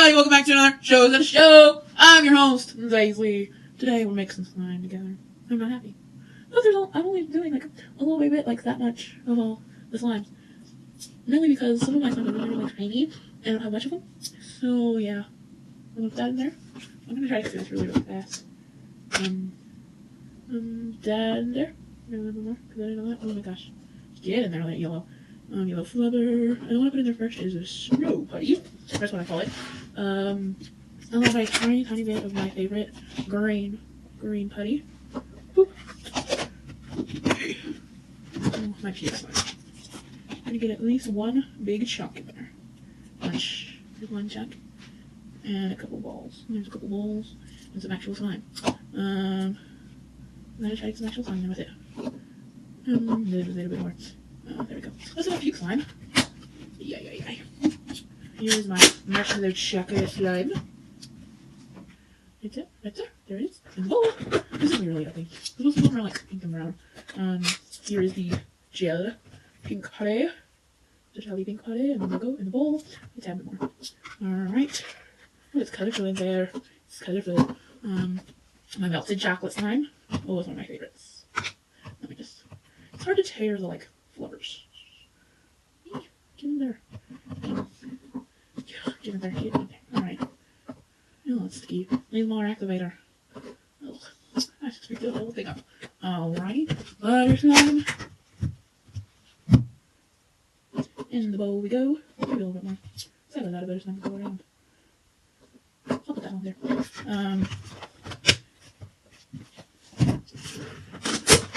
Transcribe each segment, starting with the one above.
everybody, welcome back to another Shows and a Show. I'm your host, Daisley. Today we're making some slime together. I'm not happy. But I'm only doing like a little bit, like that much of all the slimes. Mainly because some of my slimes are really tiny and I don't have much of them. So yeah, I'm gonna put that in there. I'm gonna try to do this really fast. That in there. Maybe a little more, because I didn't know that. Oh my gosh. Get in there, that yellow. Yellow flubber. I want to put in there first is a snow putty. That's what I call it. I'll have a tiny bit of my favorite green putty. Boop. Okay. Oh, my puke slime. I'm gonna get at least one big chunk in there. One chunk. And a couple balls. There's a couple balls and some actual slime. I'm gonna try to get some actual slime in with it. A little bit more. There we go. That's enough puke slime. Yay. Here's my marshmallow chocolate slime. Right there. There it is. In the bowl. This is really ugly. Most of them are like pink and brown. Here is the gel pink putty. The jelly pink putty, and the logo in the bowl. A tad bit more. Alright. Oh, it's colorful in there. It's colorful. My melted chocolate slime. Oh, it's one of my favorites. Let me just. It's hard to tear the like flubbers. Get in there. Get in there. Alright. Oh, it's sticky. Need more activator. Oh, I just picked the whole thing up. Alright. Butter slime. In the bowl we go. Maybe a little bit more. Let's have a lot of butter slime to go around. I'll put that on there.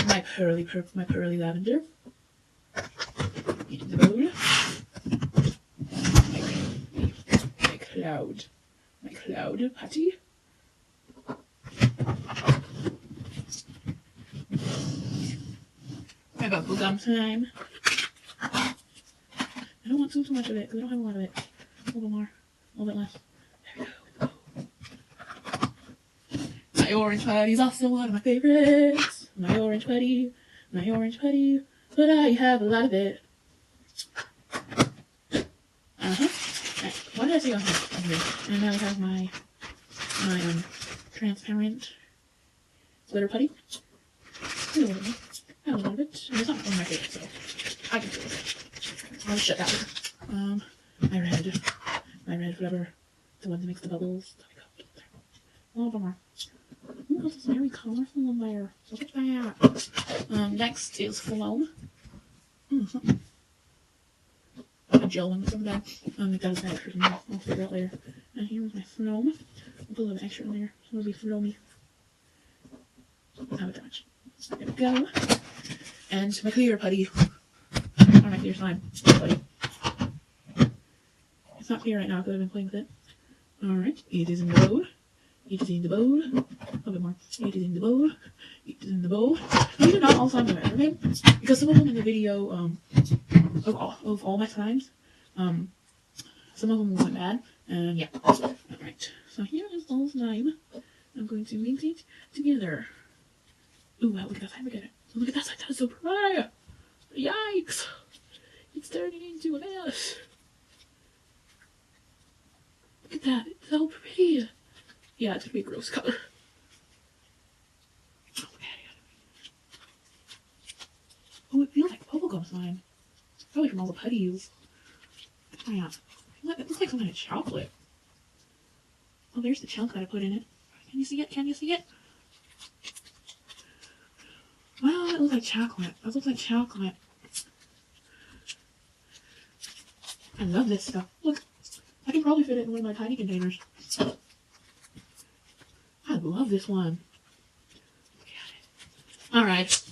My pearly lavender. In the bowl. My cloud putty. My bubblegum slime. I don't want too much of it because I don't have a lot of it. A little bit more, a little bit less. There we go. My orange putty is also one of my favorites. My orange putty, but I have a lot of it. Why did I say on here? And now I have my transparent glitter putty. A little bit. I have a lot of it. And it's not one of my favorites, so I can do it. I'll shut that one. My red flubber. The one that makes the bubbles. There we go. A little bit more. Ooh, this is very colorful in there. Look at that. Next is foam. A gel one from that. That is my extra in there. I'll figure it out later. And here's my foam. I'll put a little bit extra in there. So it'll be foamy. Not that much. There we go. And my clear putty. Or my clear slime putty. It's not clear right now because I've been playing with it. Alright. It is in the bowl. It is in the bowl. A little bit more. It is in the bowl. It is in the bowl. These are not all slimes I've ever made. Because some of them in the video of all my slimes, some of them went bad. And yeah. Alright. So here is all slime. I'm going to mix it together. Ooh, wow, look at that side. Look at it. Look at that side. That is so pretty. Yikes. It's turning into a mess. Look at that. It's so pretty. Yeah, it's gonna be a gross color. Okay. Oh, it feels like bubblegum slime. Probably from all the putties. Yeah. It looks like some kind of chocolate. Oh, there's the chunk that I put in it. Can you see it? Can you see it? Well, it looks like chocolate. That looks like chocolate. I love this stuff. Look, I can probably fit it in one of my tiny containers. I love this one. Look at it. Alright.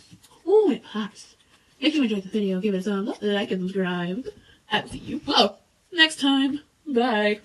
Oh, it pops. If you enjoyed the video, give it a thumbs up, like, and subscribe. I'll see you next time. Bye.